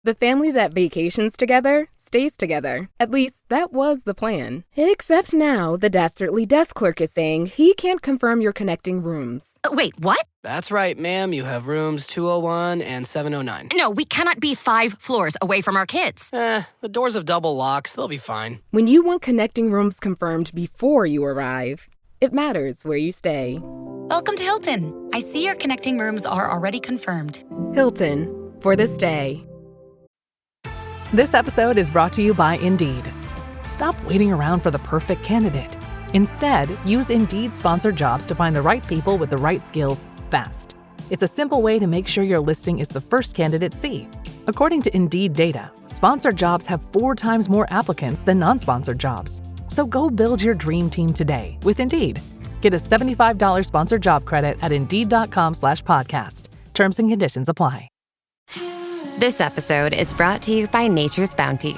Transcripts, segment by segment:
The family that vacations together stays together. At least, that was the plan. Except now, the dastardly desk clerk is saying he can't confirm your connecting rooms. Wait, what? That's right, ma'am. You have rooms 201 and 709. No, we cannot be 5 floors away from our kids. The doors have double locks. They'll be fine. When you want connecting rooms confirmed before you arrive, it matters where you stay. Welcome to Hilton. I see your connecting rooms are already confirmed. Hilton, for the stay. This episode is brought to you by Indeed. Stop waiting around for the perfect candidate. Instead, use Indeed sponsored jobs to find the right people with the right skills fast. It's a simple way to make sure your listing is the first candidates see. According to Indeed data, sponsored jobs have 4 times more applicants than non-sponsored jobs. So go build your dream team today with Indeed. Get a $75 sponsored job credit at Indeed.com/podcast. Terms and conditions apply. This episode is brought to you by Nature's Bounty.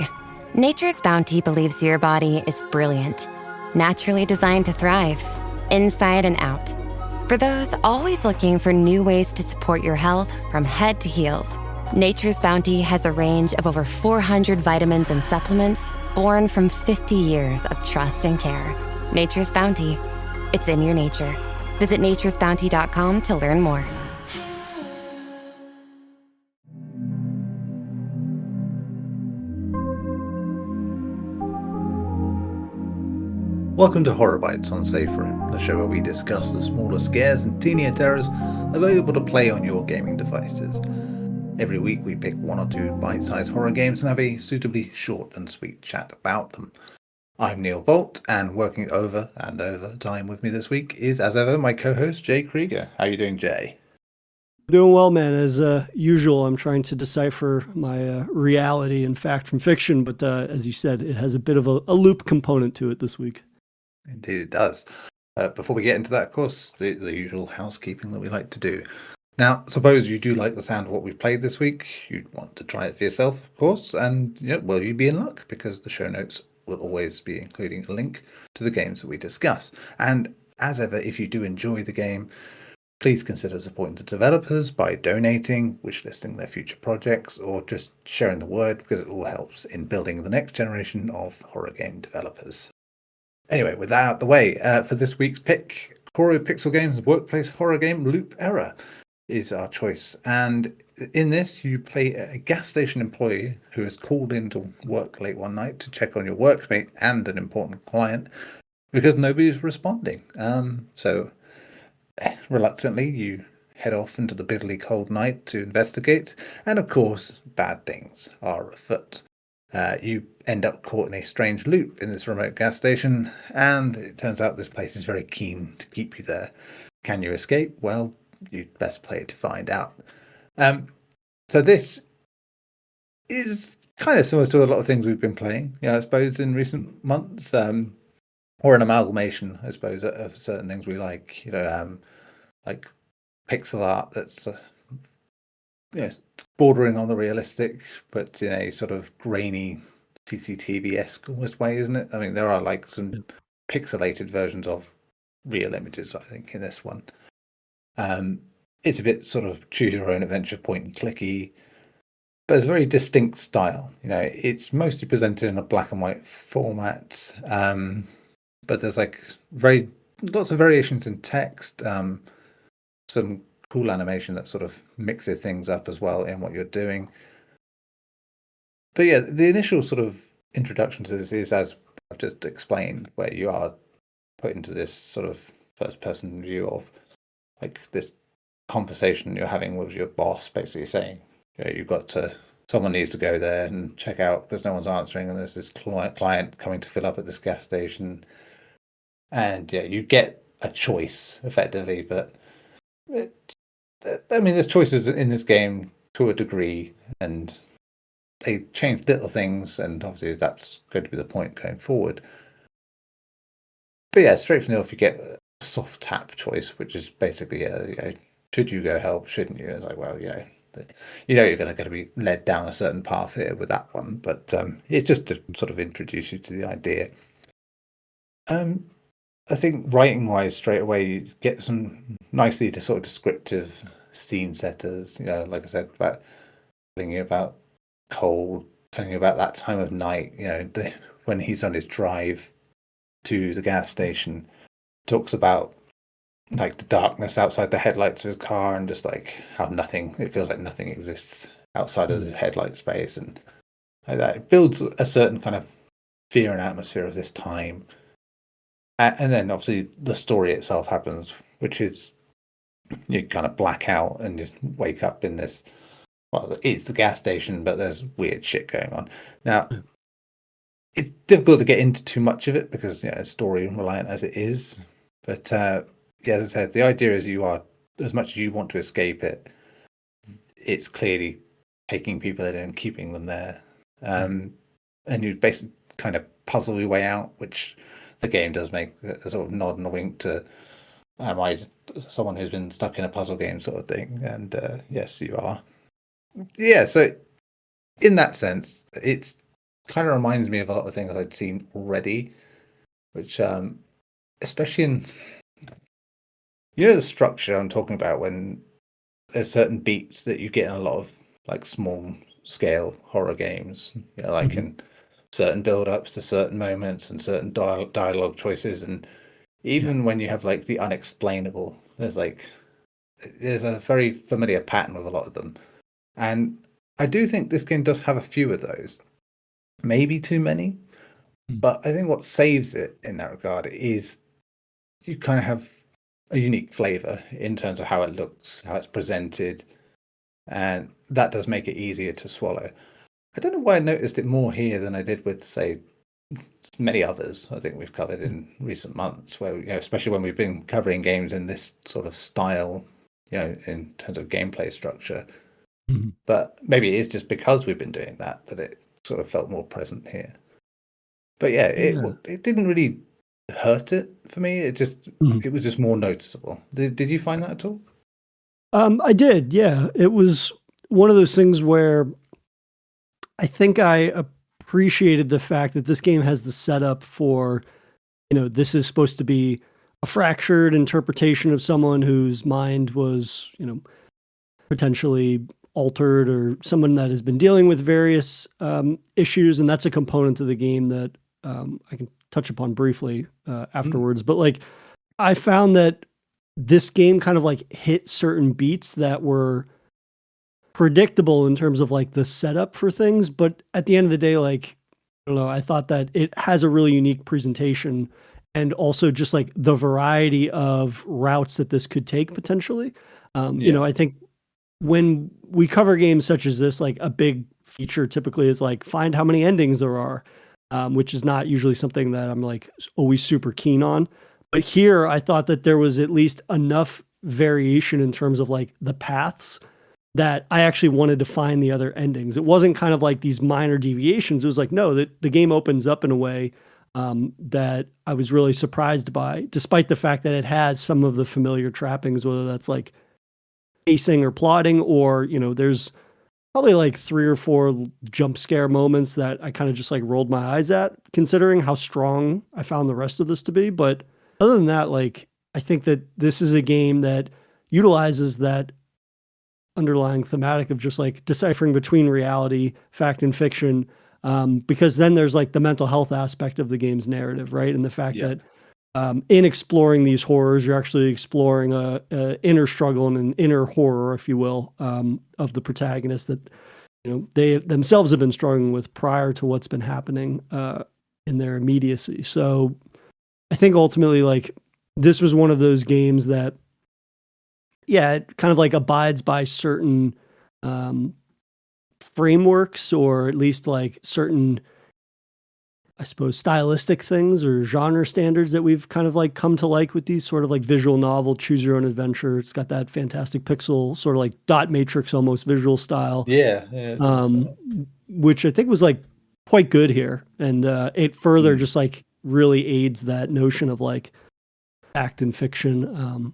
Nature's Bounty believes your body is brilliant, naturally designed to thrive, inside and out. For those always looking for new ways to support your health from head to heels, Nature's Bounty has a range of over 400 vitamins and supplements born from 50 years of trust and care. Nature's Bounty. It's in your nature. Visit naturesbounty.com to learn more. Welcome to Horror Bytes on Safe Room, the show where we discuss the smaller scares and teenier terrors available to play on your gaming devices. Every week we pick 1 or 2 bite-sized horror games and have a suitably short and sweet chat about them. I'm Neil Bolt, and working over and over time with me this week is, as ever, my co-host Jay Krieger. How are you doing, Jay? Doing well, man. As usual, I'm trying to decipher my reality and fact from fiction, but as you said, it has a bit of a loop component to it this week. Indeed it does. Before we get into that, of course, the usual housekeeping that we like to do. Now, suppose you do like the sound of what we've played this week, you'd want to try it for yourself, of course, and well, you'd be in luck, because the show notes will always be including a link to the games that we discuss. And as ever, if you do enjoy the game, please consider supporting the developers by donating, wishlisting their future projects, or just sharing the word, because it all helps in building the next generation of horror game developers. Anyway, with that out the way, for this week's pick, Koro Pixel Games' workplace horror game Loop Error is our choice. And in this, you play a gas station employee who is called in to work late one night to check on your workmate and an important client because nobody's responding. So reluctantly, you head off into the bitterly cold night to investigate. And of course, bad things are afoot. You end up caught in a strange loop in this remote gas station, and it turns out this place is very keen to keep you there. Can you escape? Well, you'd best play it to find out. So this is kind of similar to a lot of things we've been playing, I suppose, in recent months, or an amalgamation, I suppose, of certain things we like, like pixel art that's bordering on the realistic, but in a sort of grainy CCTV-esque almost way, isn't it? I mean, there are like some pixelated versions of real images, I think, in this one. It's a bit sort of choose your own adventure, point and clicky, but it's a very distinct style. It's mostly presented in a black and white format, but there's like lots of variations in text, some cool animation that sort of mixes things up as well in what you're doing. But yeah, the initial sort of introduction to this is, as I've just explained, where you are put into this sort of first-person view of like this conversation you're having with your boss, basically saying, someone needs to go there and check out because no one's answering, and there's this client coming to fill up at this gas station, and you get a choice effectively, but there's choices in this game to a degree, and they change little things, and obviously that's going to be the point going forward. But yeah, straight from the off, you get a soft tap choice, which is basically, should you go help, shouldn't you? It's like, well, you're going to be led down a certain path here with that one, but it's just to sort of introduce you to the idea. I think writing-wise, straight away, you get some nicely sort of descriptive scene setters. Like I said, about cold, telling you about that time of night, when he's on his drive to the gas station, talks about like the darkness outside the headlights of his car and just like how it feels like nothing exists outside of his headlight space, and like that. It builds a certain kind of fear and atmosphere of this time. And then obviously the story itself happens, which is you kind of black out and you wake up in this, well, it's the gas station, but there's weird shit going on. Now, it's difficult to get into too much of it because, it's story reliant as it is. But as I said, the idea is you are, as much as you want to escape it, it's clearly taking people in and keeping them there. And you basically kind of puzzle your way out, which the game does make a sort of nod and a wink to, am I someone who's been stuck in a puzzle game sort of thing? And yes, you are. Yeah, so in that sense, it's kind of reminds me of a lot of things I'd seen already, which, especially in, the structure I'm talking about when there's certain beats that you get in a lot of like small scale horror games, like in certain build-ups to certain moments and certain dialogue choices, and even when you have like the unexplainable, there's a very familiar pattern with a lot of them. And I do think this game does have a few of those, maybe too many, but I think what saves it in that regard is you kind of have a unique flavor in terms of how it looks, how it's presented, and that does make it easier to swallow. I don't know why I noticed it more here than I did with, say, many others I think we've covered in recent months, where, especially when we've been covering games in this sort of style, in terms of gameplay structure. But maybe it is just because we've been doing that it sort of felt more present here. But it didn't really hurt it for me. It just it was just more noticeable. Did you find that at all? I did, yeah. It was one of those things where I think I appreciated the fact that this game has the setup for, this is supposed to be a fractured interpretation of someone whose mind was, potentially altered, or someone that has been dealing with various issues. And that's a component of the game that I can touch upon briefly afterwards. But like, I found that this game kind of like hit certain beats that were predictable in terms of like the setup for things. But at the end of the day, like, I don't know, I thought that it has a really unique presentation, and also just like the variety of routes that this could take potentially. I think when we cover games such as this, like a big feature typically is like find how many endings there are, which is not usually something that I'm like always super keen on. But here I thought that there was at least enough variation in terms of like the paths that I actually wanted to find the other endings. It wasn't kind of like these minor deviations. It was like, no, the game opens up in a way that I was really surprised by, despite the fact that it has some of the familiar trappings, whether that's like pacing or plotting, or, there's probably like 3 or 4 jump scare moments that I kind of just like rolled my eyes at, considering how strong I found the rest of this to be. But other than that, like, I think that this is a game that utilizes that underlying thematic of just like deciphering between reality, fact, and fiction. Because then there's like the mental health aspect of the game's narrative, right? And the fact that in exploring these horrors, you're actually exploring a inner struggle and an inner horror, if you will, of the protagonist that, they themselves have been struggling with prior to what's been happening in their immediacy. So I think ultimately, like, this was one of those games that, it kind of like abides by certain frameworks, or at least like certain, I suppose, stylistic things or genre standards that we've kind of like come to like with these sort of like visual novel, choose your own adventure. It's got that fantastic pixel, sort of like dot matrix, almost visual style. Which I think was like quite good here. And it further just like really aids that notion of like fact and fiction.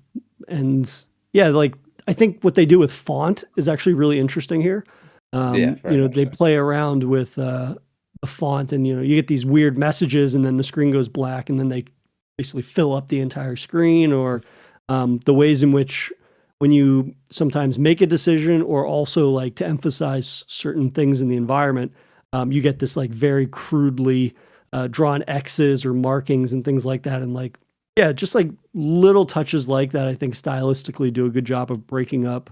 Like, I think what they do with font is actually really interesting here. They play around with the font, and you get these weird messages, and then the screen goes black, and then they basically fill up the entire screen, or the ways in which when you sometimes make a decision or also like to emphasize certain things in the environment, you get this like very crudely drawn X's or markings and things like that. And like, yeah, just like little touches like that, I think stylistically do a good job of breaking up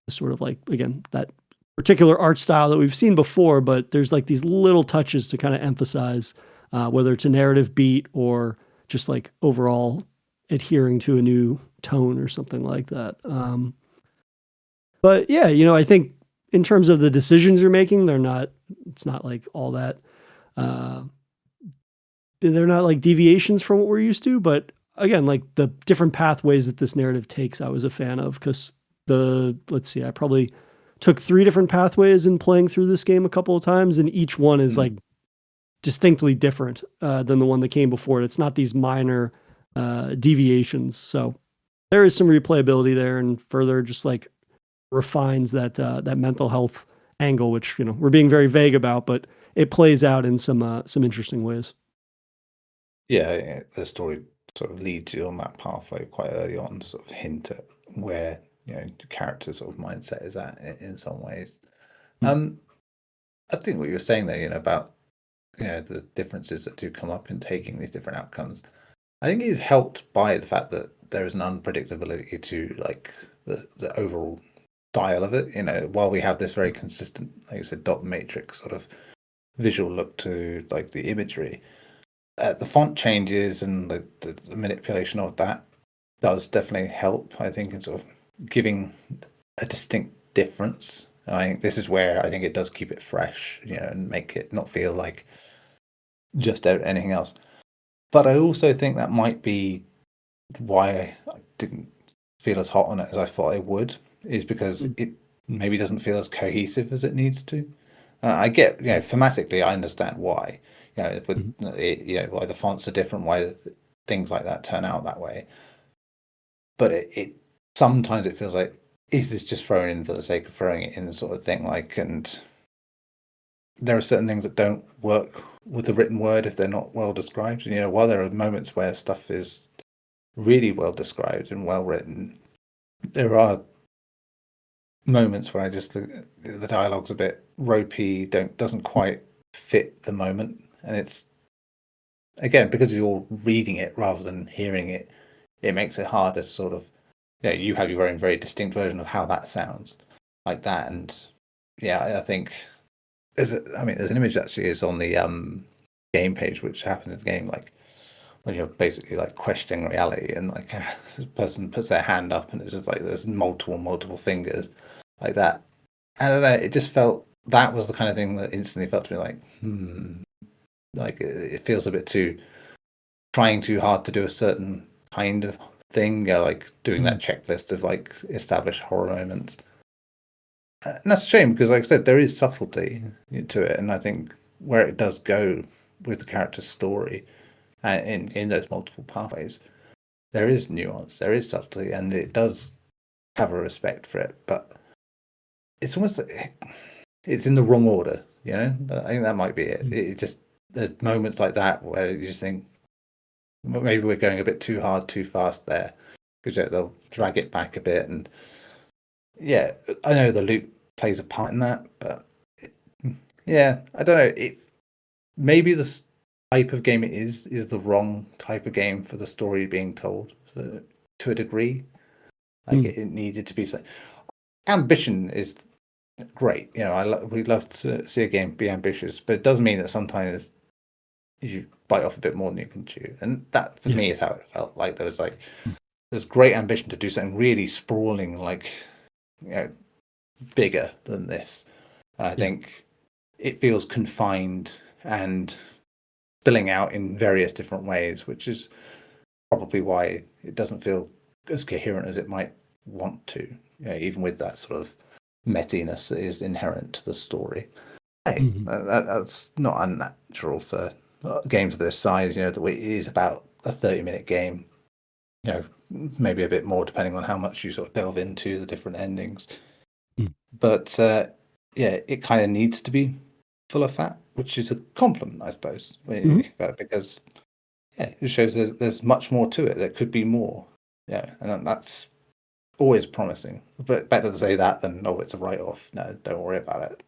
sort of like, again, that particular art style that we've seen before, but there's like these little touches to kind of emphasize whether it's a narrative beat or just like overall adhering to a new tone or something like that. But yeah, you know, I think in terms of the decisions you're making, it's not like all that, they're not like deviations from what we're used to, but again, like the different pathways that this narrative takes, I was a fan of because I probably took 3 different pathways in playing through this game a couple of times, and each one is like distinctly different than the one that came before it. It's not these minor deviations. So there is some replayability there, and further just like refines that mental health angle, which, you know, we're being very vague about, but it plays out in some interesting ways. Yeah, the story sort of leads you on that pathway quite early on to sort of hint at where, you know, the character's sort of mindset is at in some ways. I think what you were saying there, you know, about, you know, the differences that do come up in taking these different outcomes, I think it is helped by the fact that there is an unpredictability to like the overall style of it. You know, while we have this very consistent, like I said, dot matrix sort of visual look to like the imagery, the font changes and the manipulation of that does definitely help, I think, in sort of giving a distinct difference. I think this is where I think it does keep it fresh, you know, and make it not feel like just anything else. But I also think that might be why I didn't feel as hot on it as I thought I would, is because it maybe doesn't feel as cohesive as it needs to. I get, you know, thematically, I understand why. You know, with you know, why the fonts are different, why things like that turn out that way. But it sometimes it feels like, is this just thrown in for the sake of throwing it in, sort of thing? Like, and there are certain things that don't work with the written word if they're not well described. And, you know, while there are moments where stuff is really well described and well written, there are moments where I just the dialogue's a bit ropey, doesn't quite fit the moment, and it's, again, because you're reading it rather than hearing it, it makes it harder to sort of, you know, you have your own very distinct version of how that sounds like that. And yeah, I think there's an image that actually is on the game page, which happens in the game, like when you're basically like questioning reality, and like this person puts their hand up and it's just like there's multiple fingers like that. I don't know, it just felt, that was the kind of thing that instantly felt to me like, like it feels a bit too, trying too hard to do a certain kind of thing, you know, like doing that checklist of like established horror moments. And that's a shame, because like I said, there is subtlety to it, and I think where it does go with the character's story and in those multiple pathways, there is nuance, there is subtlety, and it does have a respect for it, but it's almost like it's in the wrong order, you know. I think that might be it. It just, there's moments like that where you just think maybe we're going a bit too hard, too fast there, because they'll drag it back a bit. And yeah, I know the loop plays a part in that, but yeah, I don't know. It maybe the type of game it is the wrong type of game for the story being told to a degree. Like it needed to be so. Ambition is great, you know. We'd love to see a game be ambitious, but it does mean that sometimes you bite off a bit more than you can chew, and that for me is how it felt. Like there's great ambition to do something really sprawling, like, you know, bigger than this. And I think it feels confined and spilling out in various different ways, which is probably why it doesn't feel as coherent as it might want to, you know, even with that sort of metiness that is inherent to the story. Hey, that's not unnatural for games of this size, you know, that it is about a 30-minute game, you know, maybe a bit more depending on how much you sort of delve into the different endings. But yeah, it kind of needs to be full of fat, which is a compliment, I suppose, because yeah, it shows there's much more to it. There could be more, yeah, and that's always promising. But better to say that than, oh, it's a write-off. No, don't worry about it.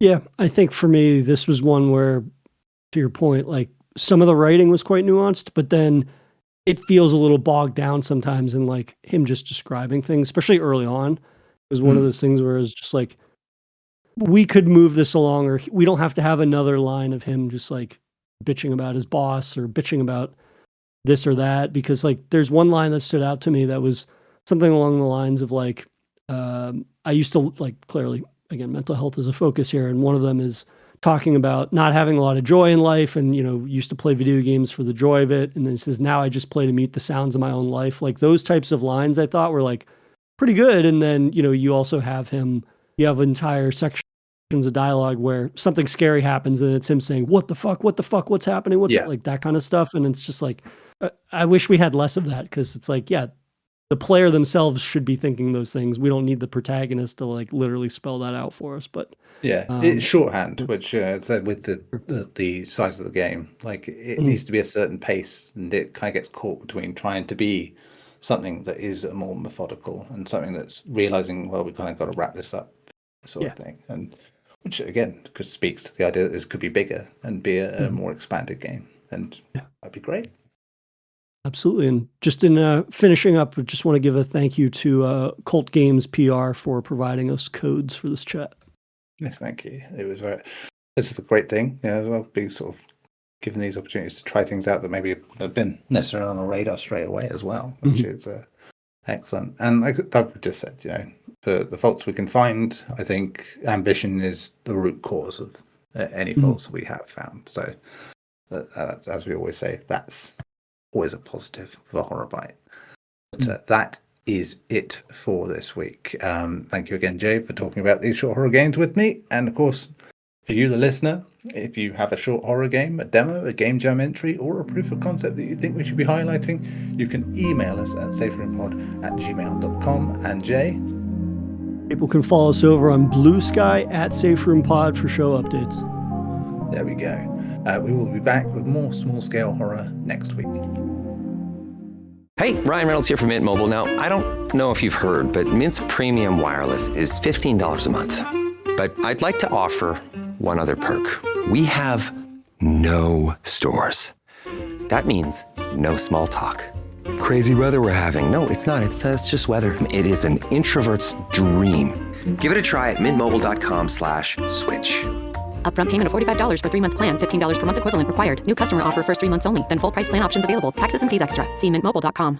Yeah, I think for me, this was one where, to your point, like some of the writing was quite nuanced, but then it feels a little bogged down sometimes in like him just describing things, especially early on. It was one of those things where it's just like, we could move this along, or we don't have to have another line of him just like bitching about his boss or bitching about this or that. Because like there's one line that stood out to me that was something along the lines of like, I used to like, clearly, again, mental health is a focus here. And one of them is talking about not having a lot of joy in life and, you know, used to play video games for the joy of it. And then it says, now I just play to mute the sounds of my own life. Like those types of lines I thought were like pretty good. And then, you know, you also have him, you have entire sections of dialogue where something scary happens and it's him saying, what the fuck, what's happening? Like that kind of stuff. And it's just like, I wish we had less of that, because it's like, yeah, the player themselves should be thinking those things. We don't need the protagonist to like literally spell that out for us. But yeah, it's shorthand, which said with the size of the game, like it needs to be a certain pace, and it kind of gets caught between trying to be something that is more methodical and something that's realizing, well, we kind of got to wrap this up, sort of thing. And which again speaks to the idea that this could be bigger and be a more expanded game, and that'd be great. Absolutely. And just in finishing up, I just want to give a thank you to Cult Games PR for providing us codes for this chat. Yes, thank you. It was this is the great thing, as well, being sort of given these opportunities to try things out that maybe have been necessarily on the radar straight away as well, which is excellent. And like Doug just said, you know, for the faults we can find, I think ambition is the root cause of any faults we have found. So that's, as we always say, that's always a positive for Horror Byte. But that is it for this week. Thank you again, Jay, for talking about these short horror games with me. And of course, for you, the listener, if you have a short horror game, a demo, a game jam entry, or a proof of concept that you think we should be highlighting, you can email us at saferoompod@gmail.com. And Jay? People can follow us over on Blue Sky at SafeRoomPod for show updates. There we go. We will be back with more small-scale horror next week. Hey, Ryan Reynolds here from Mint Mobile. Now, I don't know if you've heard, but Mint's premium wireless is $15 a month. But I'd like to offer one other perk. We have no stores. That means no small talk. Crazy weather we're having. No, it's not. It's just weather. It is an introvert's dream. Give it a try at mintmobile.com/switch. Upfront payment of $45 for 3-month plan, $15 per month equivalent required. New customer offer first 3 months only. Then full price plan options available. Taxes and fees extra. See mintmobile.com.